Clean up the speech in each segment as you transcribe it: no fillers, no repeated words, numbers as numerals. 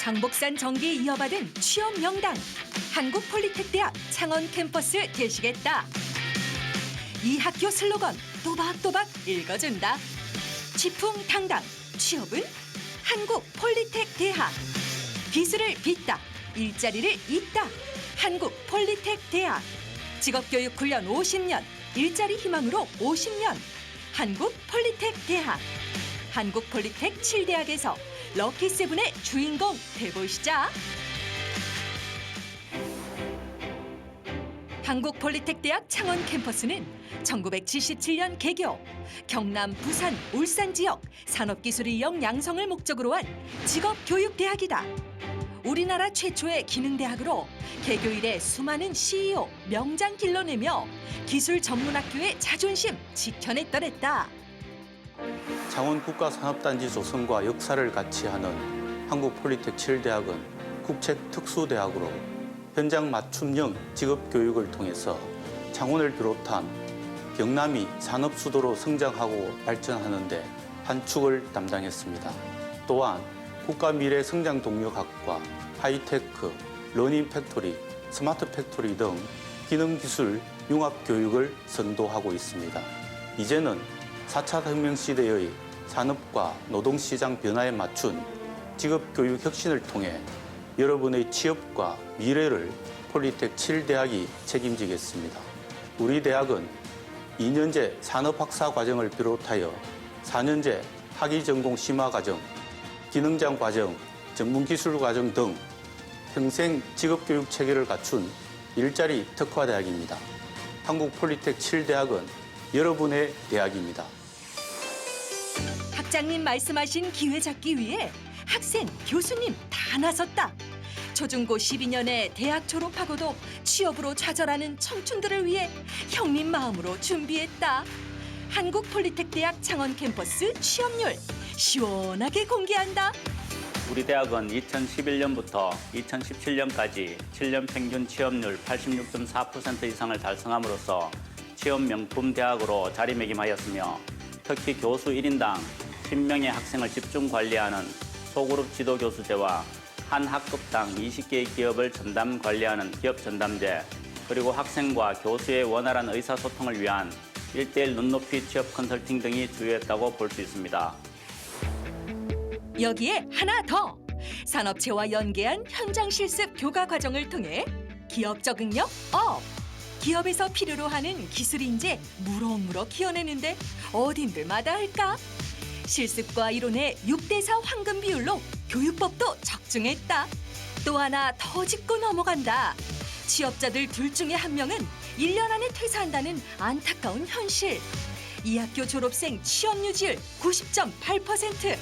장복산 정기 이어받은 취업 명당 한국폴리텍대학 창원 캠퍼스 개시겠다. 이 학교 슬로건 또박또박 읽어준다. 지풍당당 취업은 한국폴리텍대학. 기술을 빚다 일자리를 잇다 한국폴리텍대학. 직업교육 훈련 50년 일자리 희망으로 50년 한국폴리텍대학. 한국폴리텍 7대학에서 럭키세븐의 주인공 돼보시자. 한국폴리텍대학 창원 캠퍼스는 1977년 개교, 경남, 부산, 울산 지역 산업기술 인력 양성을 목적으로 한 직업교육대학이다. 우리나라 최초의 기능대학으로 개교 이래 수많은 CEO, 명장 길러내며 기술 전문학교의 자존심 지켜냈더랬다. 창원 국가산업단지 조성과 역사를 같이 하는 한국폴리텍 7대학은 국책특수대학으로 현장 맞춤형 직업교육을 통해서 창원을 비롯한 경남이 산업수도로 성장하고 발전하는 데 한 축을 담당했습니다. 또한 국가미래성장동력학과, 하이테크, 러닝팩토리, 스마트팩토리 등 기능기술 융합교육을 선도하고 있습니다. 이제는 4차 혁명 시대의 산업과 노동시장 변화에 맞춘 직업교육 혁신을 통해 여러분의 취업과 미래를 폴리텍 7대학이 책임지겠습니다. 우리 대학은 2년제 산업학사 과정을 비롯하여 4년제 학위전공 심화과정, 기능장 과정, 전문기술 과정 등 평생 직업교육 체계를 갖춘 일자리 특화대학입니다. 한국폴리텍 7대학은 여러분의 대학입니다. 학장님 말씀하신 기회 잡기 위해 학생, 교수님 다 나섰다. 초중고 12년에 대학 졸업하고도 취업으로 좌절하는 청춘들을 위해 형님 마음으로 준비했다. 한국폴리텍대학 창원 캠퍼스 취업률 시원하게 공개한다. 우리 대학은 2011년부터 2017년까지 7년 평균 취업률 86.4% 이상을 달성함으로써 취업 명품 대학으로 자리매김하였으며 특히 교수 1인당 10명의 학생을 집중 관리하는 소그룹 지도교수제와 한 학급당 20개의 기업을 전담 관리하는 기업 전담제, 그리고 학생과 교수의 원활한 의사소통을 위한 1:1 눈높이 취업 컨설팅 등이 주요했다고 볼 수 있습니다. 여기에 하나 더! 산업체와 연계한 현장 실습 교과 과정을 통해 기업 적응력 업! 기업에서 필요로 하는 기술 인재 무럭무럭 키워내는데 어딘들 마다할까? 실습과 이론의 6:4 황금 비율로 교육법도 적중했다. 또 하나 더 짚고 넘어간다. 취업자들 둘 중에 한 명은 1년 안에 퇴사한다는 안타까운 현실. 이 학교 졸업생 취업 유지율 90.8%.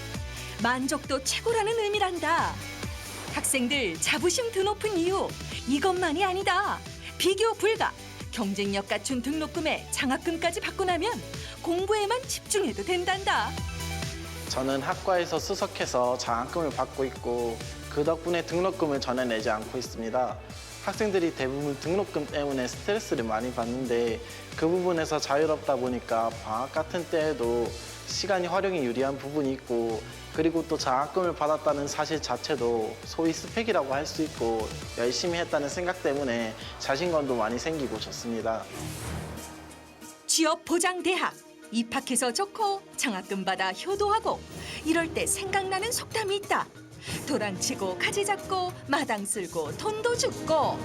만족도 최고라는 의미란다. 학생들 자부심 드높은 이유 이것만이 아니다. 비교 불가. 경쟁력 갖춘 등록금에 장학금까지 받고 나면 공부에만 집중해도 된단다. 저는 학과에서 수석해서 장학금을 받고 있고 그 덕분에 등록금을 전혀 내지 않고 있습니다. 학생들이 대부분 등록금 때문에 스트레스를 많이 받는데 그 부분에서 자유롭다 보니까 방학 같은 때에도 시간이 활용이 유리한 부분이 있고, 그리고 또 장학금을 받았다는 사실 자체도 소위 스펙이라고 할 수 있고 열심히 했다는 생각 때문에 자신감도 많이 생기고 좋습니다. 취업 보장 대학. 입학해서 좋고 장학금 받아 효도하고 이럴 때 생각나는 속담이 있다. 도랑치고 가지 잡고 마당 쓸고 돈도 줍고.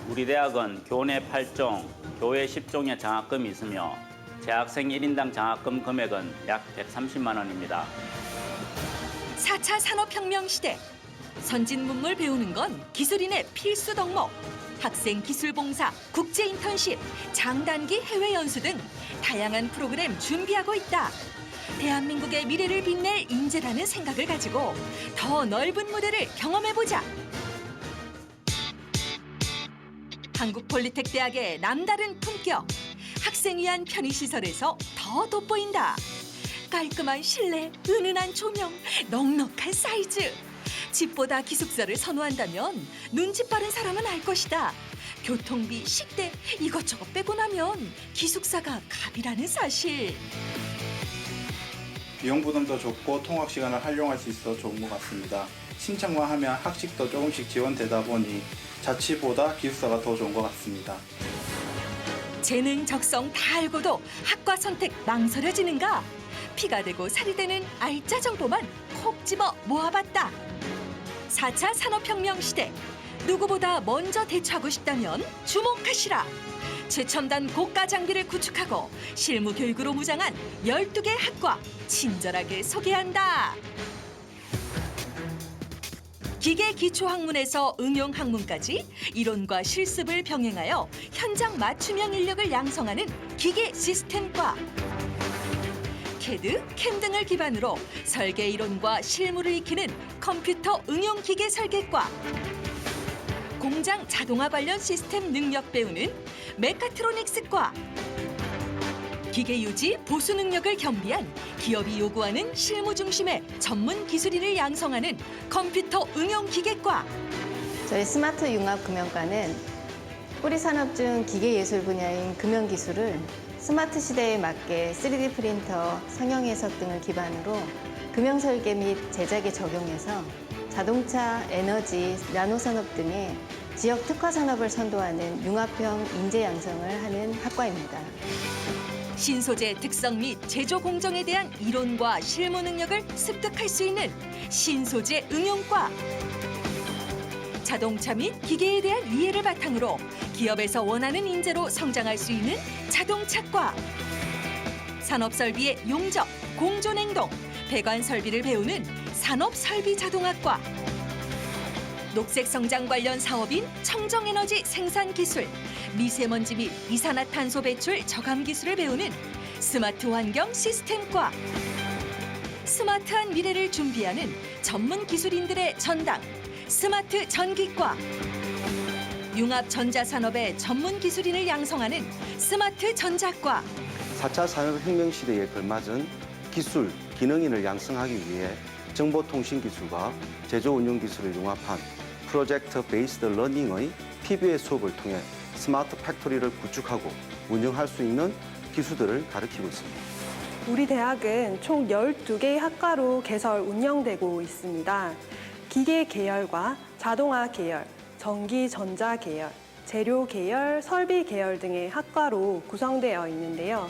우리 대학은 교내 8종, 교외 10종의 장학금이 있으며 재학생 1인당 장학금 금액은 약 130만 원입니다. 4차 산업혁명 시대. 선진 문물 배우는 건 기술인의 필수 덕목. 학생 기술봉사, 국제 인턴십, 장단기 해외 연수 등 다양한 프로그램 준비하고 있다. 대한민국의 미래를 빛낼 인재라는 생각을 가지고 더 넓은 무대를 경험해보자. 한국폴리텍대학의 남다른 품격. 학생 위한 편의시설에서 더 돋보인다. 깔끔한 실내, 은은한 조명, 넉넉한 사이즈. 집보다 기숙사를 선호한다면 눈치 빠른 사람은 알 것이다. 교통비, 식대 이것저것 빼고 나면 기숙사가 갑이라는 사실. 비용 부담도 좋고 통학 시간을 활용할 수 있어 좋은 것 같습니다. 신청만 하면 학식도 조금씩 지원되다 보니 자취보다 기숙사가 더 좋은 것 같습니다. 재능, 적성 다 알고도 학과 선택 망설여지는가? 피가 되고 살이 되는 알짜 정보만 콕 집어 모아봤다. 4차 산업혁명 시대, 누구보다 먼저 대처하고 싶다면 주목하시라. 최첨단 고가 장비를 구축하고 실무 교육으로 무장한 12개 학과 친절하게 소개한다. 기계 기초학문에서 응용학문까지 이론과 실습을 병행하여 현장 맞춤형 인력을 양성하는 기계 시스템과, CAD, 캠 등을 기반으로 설계 이론과 실무를 익히는 컴퓨터 응용 기계 설계과, 공장 자동화 관련 시스템 능력 배우는 메카트로닉스과, 기계 유지, 보수 능력을 겸비한 기업이 요구하는 실무 중심의 전문 기술인을 양성하는 컴퓨터 응용 기계과. 저희 스마트 융합금융과는 뿌리 산업 중 기계예술 분야인 금융기술을 스마트 시대에 맞게 3D 프린터, 성형 해석 등을 기반으로 금융 설계 및 제작에 적용해서 자동차, 에너지, 나노산업 등의 지역 특화 산업을 선도하는 융합형 인재 양성을 하는 학과입니다. 신소재 특성 및 제조 공정에 대한 이론과 실무 능력을 습득할 수 있는 신소재 응용과, 자동차 및 기계에 대한 이해를 바탕으로 기업에서 원하는 인재로 성장할 수 있는 자동차과, 산업설비의 용접, 공존행동, 배관 설비를 배우는 산업설비자동학과, 녹색 성장 관련 사업인 청정에너지 생산기술, 미세먼지 및 이산화탄소 배출 저감 기술을 배우는 스마트 환경 시스템과, 스마트한 미래를 준비하는 전문 기술인들의 전당, 스마트 전기과, 융합 전자산업의 전문 기술인을 양성하는 스마트 전자과, 4차 산업혁명 시대에 걸맞은 기술, 기능인을 양성하기 위해 정보통신기술과 제조운영기술을 융합한 프로젝트 베이스드 러닝의 PBA 수업을 통해 스마트 팩토리를 구축하고 운영할 수 있는 기술들을 가르치고 있습니다. 우리 대학은 총 12개의 학과로 개설 운영되고 있습니다. 기계 계열과 자동화 계열, 전기 전자 계열, 재료 계열, 설비 계열 등의 학과로 구성되어 있는데요.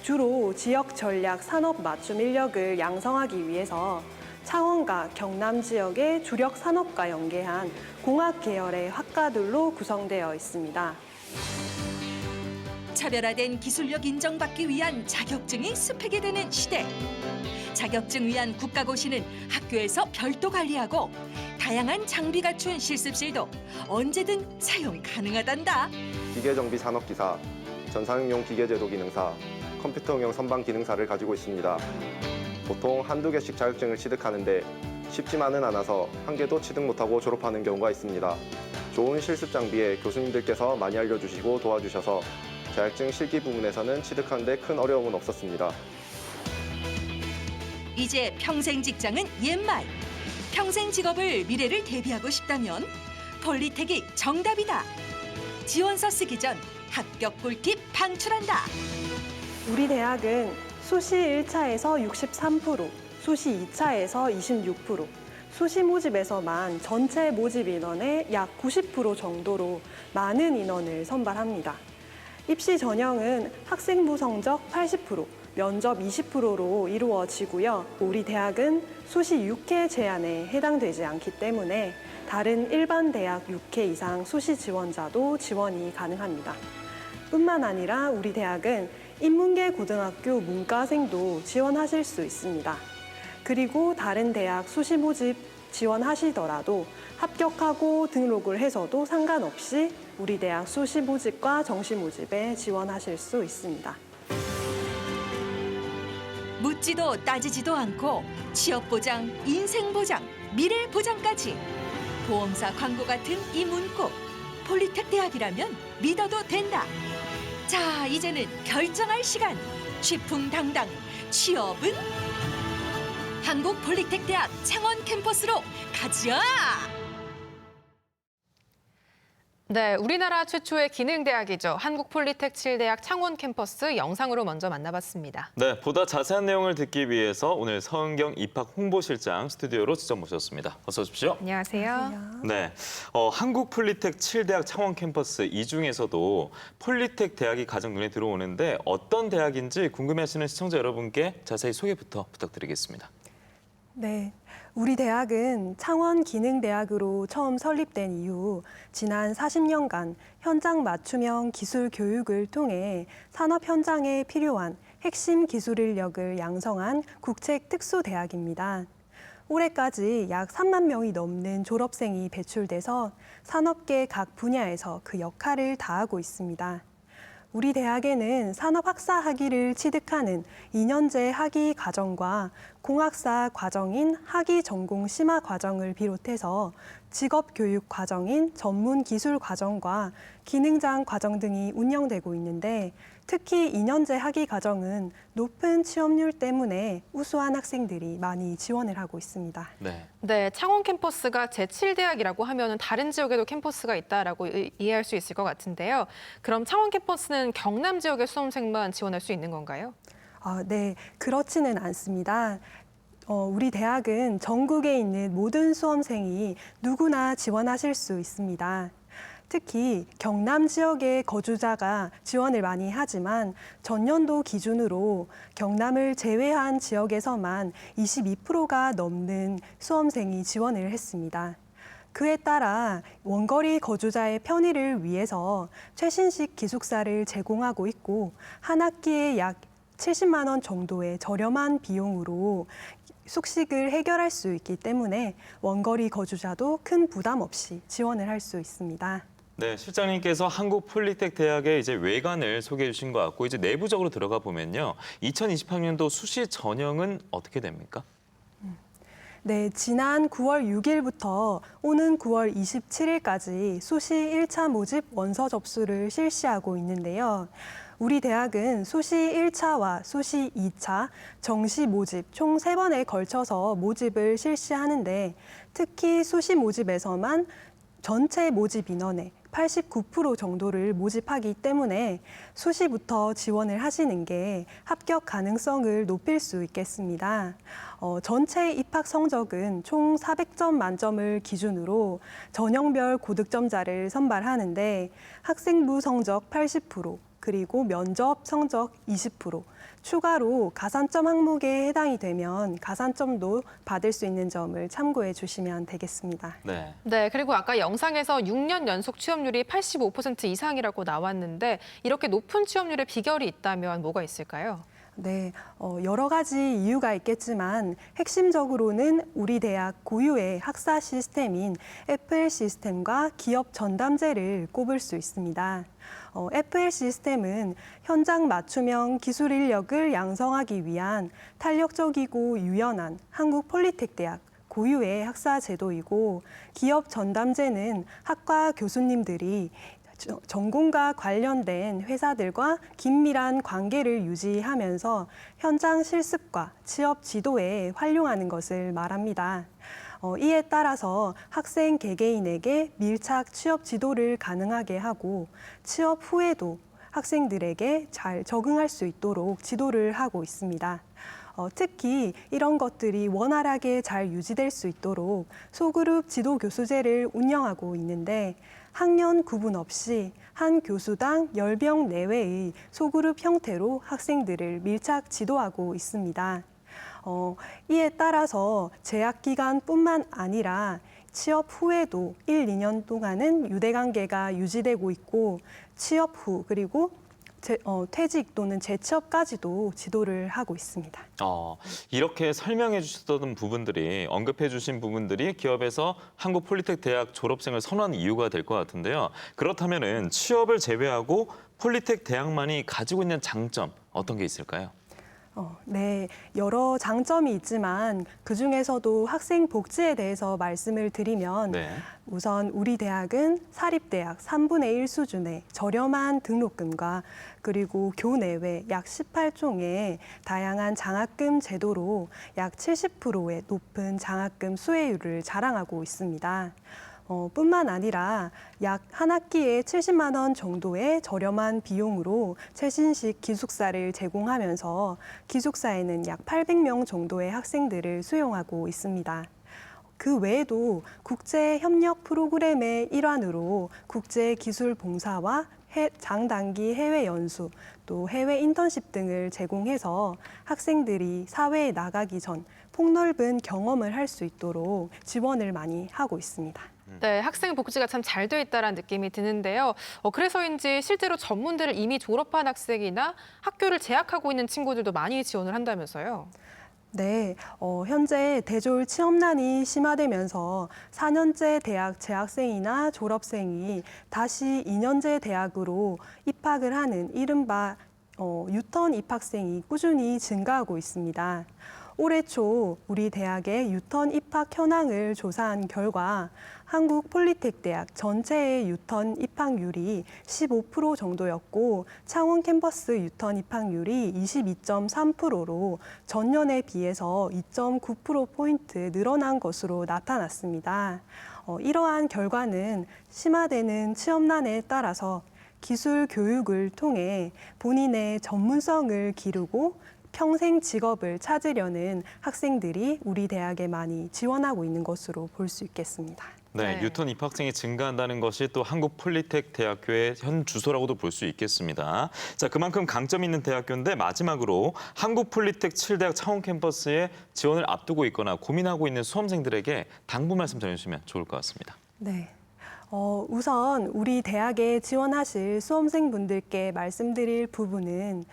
주로 지역 전략 산업 맞춤 인력을 양성하기 위해서 창원과 경남 지역의 주력 산업과 연계한 공학 계열의 학과들로 구성되어 있습니다. 차별화된 기술력 인정받기 위한 자격증이 스펙이 되는 시대. 자격증 위한 국가고시는 학교에서 별도 관리하고 다양한 장비 갖춘 실습실도 언제든 사용 가능하단다. 기계정비 산업기사, 전상용 기계제도 기능사, 컴퓨터응용 선반 기능사를 가지고 있습니다. 보통 한두 개씩 자격증을 취득하는데 쉽지만은 않아서 한 개도 취득 못하고 졸업하는 경우가 있습니다. 좋은 실습 장비에 교수님들께서 많이 알려주시고 도와주셔서 자격증 실기 부분에서는 취득하는 데 큰 어려움은 없었습니다. 이제 평생 직장은 옛말. 평생 직업을 미래를 대비하고 싶다면 폴리테크 정답이다. 지원서 쓰기 전 합격 꿀팁 방출한다. 우리 대학은 수시 1차에서 63%, 수시 2차에서 26%, 수시 모집에서만 전체 모집 인원의 약 90% 정도로 많은 인원을 선발합니다. 입시 전형은 학생부 성적 80%, 면접 20%로 이루어지고요. 우리 대학은 수시 6회 제한에 해당되지 않기 때문에 다른 일반 대학 6회 이상 수시 지원자도 지원이 가능합니다. 뿐만 아니라 우리 대학은 인문계 고등학교 문과생도 지원하실 수 있습니다. 그리고 다른 대학 수시 모집 지원하시더라도 합격하고 등록을 해서도 상관없이 우리 대학 수시 모집과 정시 모집에 지원하실 수 있습니다. 묻지도 따지지도 않고 취업 보장, 인생 보장, 미래 보장까지 보험사 광고 같은 이 문구, 폴리텍 대학이라면 믿어도 된다. 자, 이제는 결정할 시간. 취풍당당 취업은 한국 폴리텍 대학 창원 캠퍼스로 가자. 네, 우리나라 최초의 기능대학이죠. 한국폴리텍 7대학 창원 캠퍼스 영상으로 먼저 만나봤습니다. 네, 보다 자세한 내용을 듣기 위해서 오늘 서은경 입학 홍보실장 스튜디오로 직접 모셨습니다. 어서 오십시오. 안녕하세요. 네, 한국폴리텍 7대학 창원 캠퍼스 이 중에서도 폴리텍 대학이 가장 눈에 들어오는데 어떤 대학인지 궁금해하시는 시청자 여러분께 자세히 소개부터 부탁드리겠습니다. 네, 우리 대학은 창원기능대학으로 처음 설립된 이후 지난 40년간 현장 맞춤형 기술 교육을 통해 산업 현장에 필요한 핵심 기술 인력을 양성한 국책 특수대학입니다. 올해까지 약 3만 명이 넘는 졸업생이 배출돼서 산업계 각 분야에서 그 역할을 다하고 있습니다. 우리 대학에는 산업학사 학위를 취득하는 2년제 학위 과정과 공학사 과정인 학위 전공 심화 과정을 비롯해서 직업교육 과정인 전문기술 과정과 기능장 과정 등이 운영되고 있는데 특히 2년제 학위 과정은 높은 취업률 때문에 우수한 학생들이 많이 지원을 하고 있습니다. 네, 창원 캠퍼스가 제7대학이라고 하면 다른 지역에도 캠퍼스가 있다라고 이해할 수 있을 것 같은데요. 그럼 창원 캠퍼스는 경남 지역의 수험생만 지원할 수 있는 건가요? 네, 그렇지는 않습니다. 우리 대학은 전국에 있는 모든 수험생이 누구나 지원하실 수 있습니다. 특히 경남 지역의 거주자가 지원을 많이 하지만 전년도 기준으로 경남을 제외한 지역에서만 22%가 넘는 수험생이 지원을 했습니다. 그에 따라 원거리 거주자의 편의를 위해서 최신식 기숙사를 제공하고 있고 한 학기에 약 70만 원 정도의 저렴한 비용으로 숙식을 해결할 수 있기 때문에 원거리 거주자도 큰 부담 없이 지원을 할 수 있습니다. 네, 실장님께서 한국폴리텍 대학의 이제 외관을 소개해 주신 것 같고 이제 내부적으로 들어가 보면요. 2020학년도 수시 전형은 어떻게 됩니까? 네, 지난 9월 6일부터 오는 9월 27일까지 수시 1차 모집 원서 접수를 실시하고 있는데요. 우리 대학은 수시 1차와 수시 2차 정시 모집 총 3번에 걸쳐서 모집을 실시하는데 특히 수시 모집에서만 전체 모집 인원의 89% 정도를 모집하기 때문에 수시부터 지원을 하시는 게 합격 가능성을 높일 수 있겠습니다. 전체 입학 성적은 총 400점 만점을 기준으로 전형별 고득점자를 선발하는데 학생부 성적 80%, 그리고 면접 성적 20%, 추가로 가산점 항목에 해당이 되면 가산점도 받을 수 있는 점을 참고해 주시면 되겠습니다. 네, 그리고 아까 영상에서 6년 연속 취업률이 85% 이상이라고 나왔는데 이렇게 높은 취업률의 비결이 있다면 뭐가 있을까요? 네, 여러 가지 이유가 있겠지만 핵심적으로는 우리 대학 고유의 학사 시스템인 FL 시스템과 기업 전담제를 꼽을 수 있습니다. FL 시스템은 현장 맞춤형 기술 인력을 양성하기 위한 탄력적이고 유연한 한국폴리텍 대학 고유의 학사 제도이고 기업 전담제는 학과 교수님들이 전공과 관련된 회사들과 긴밀한 관계를 유지하면서 현장 실습과 취업 지도에 활용하는 것을 말합니다. 이에 따라서 학생 개개인에게 밀착 취업 지도를 가능하게 하고 취업 후에도 학생들에게 잘 적응할 수 있도록 지도를 하고 있습니다. 특히 이런 것들이 원활하게 잘 유지될 수 있도록 소그룹 지도 교수제를 운영하고 있는데 학년 구분 없이 한 교수당 10명 내외의 소그룹 형태로 학생들을 밀착 지도하고 있습니다. 이에 따라서 재학 기간뿐만 아니라 취업 후에도 1, 2년 동안은 유대관계가 유지되고 있고 취업 후 그리고 퇴직 또는 재취업까지도 지도를 하고 있습니다. 이렇게 설명해 주셨던 부분들이 언급해 주신 부분들이 기업에서 한국폴리텍 대학 졸업생을 선호하는 이유가 될 것 같은데요. 그렇다면은 취업을 제외하고 폴리텍 대학만이 가지고 있는 장점 어떤 게 있을까요? 네, 여러 장점이 있지만 그중에서도 학생 복지에 대해서 말씀을 드리면 우선 우리 대학은 사립대학 3분의 1 수준의 저렴한 등록금과 그리고 교내외 약 18종의 다양한 장학금 제도로 약 70%의 높은 장학금 수혜율을 자랑하고 있습니다. 뿐만 아니라 약 한 학기에 70만 원 정도의 저렴한 비용으로 최신식 기숙사를 제공하면서 기숙사에는 약 800명 정도의 학생들을 수용하고 있습니다. 그 외에도 국제협력 프로그램의 일환으로 국제기술봉사와 장단기 해외 연수, 또 해외 인턴십 등을 제공해서 학생들이 사회에 나가기 전 폭넓은 경험을 할 수 있도록 지원을 많이 하고 있습니다. 네, 학생 복지가 참 잘 돼 있다는 느낌이 드는데요. 그래서인지 실제로 전문대를 이미 졸업한 학생이나 학교를 재학하고 있는 친구들도 많이 지원을 한다면서요. 네, 현재 대졸 취업난이 심화되면서 4년제 대학 재학생이나 졸업생이 다시 2년제 대학으로 입학을 하는 이른바 유턴 입학생이 꾸준히 증가하고 있습니다. 올해 초 우리 대학의 유턴 입학 현황을 조사한 결과 한국폴리텍대학 전체의 유턴 입학률이 15% 정도였고 창원 캠퍼스 유턴 입학률이 22.3%로 전년에 비해서 2.9%포인트 늘어난 것으로 나타났습니다. 이러한 결과는 심화되는 취업난에 따라서 기술 교육을 통해 본인의 전문성을 기르고 평생 직업을 찾으려는 학생들이 우리 대학에 많이 지원하고 있는 것으로 볼 수 있겠습니다. 네, 유턴 입학생이 증가한다는 것이 또 한국폴리텍 대학교의 현 주소라고도 볼 수 있겠습니다. 자, 그만큼 강점 있는 대학교인데 마지막으로 한국폴리텍 7대학 창원 캠퍼스에 지원을 앞두고 있거나 고민하고 있는 수험생들에게 당부 말씀 전해주시면 좋을 것 같습니다. 네. 우선 우리 대학에 지원하실 수험생분들께 말씀드릴 부분은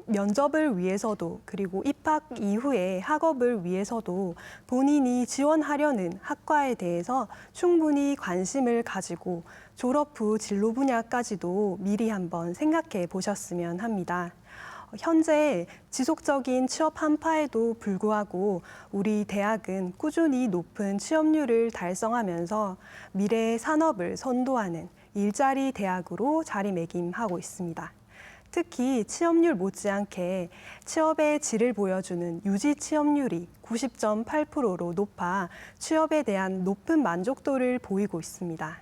면접을 위해서도 그리고 입학 이후에 학업을 위해서도 본인이 지원하려는 학과에 대해서 충분히 관심을 가지고 졸업 후 진로 분야까지도 미리 한번 생각해 보셨으면 합니다. 현재 지속적인 취업 한파에도 불구하고 우리 대학은 꾸준히 높은 취업률을 달성하면서 미래 산업을 선도하는 일자리 대학으로 자리매김하고 있습니다. 특히 취업률 못지않게 취업의 질을 보여주는 유지 취업률이 90.8%로 높아 취업에 대한 높은 만족도를 보이고 있습니다.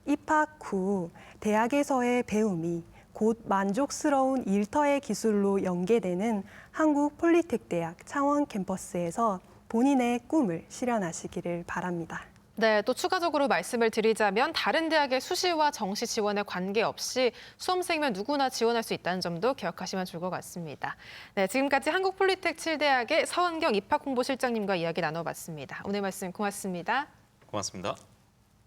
입학 후 대학에서의 배움이 곧 만족스러운 일터의 기술로 연계되는 한국폴리텍대학 창원 캠퍼스에서 본인의 꿈을 실현하시기를 바랍니다. 네, 또 추가적으로 말씀을 드리자면 다른 대학의 수시와 정시 지원에 관계없이 수험생이면 누구나 지원할 수 있다는 점도 기억하시면 좋을 것 같습니다. 네, 지금까지 한국폴리텍 7대학의 서은경 입학홍보실장님과 이야기 나눠봤습니다. 오늘 말씀 고맙습니다. 고맙습니다.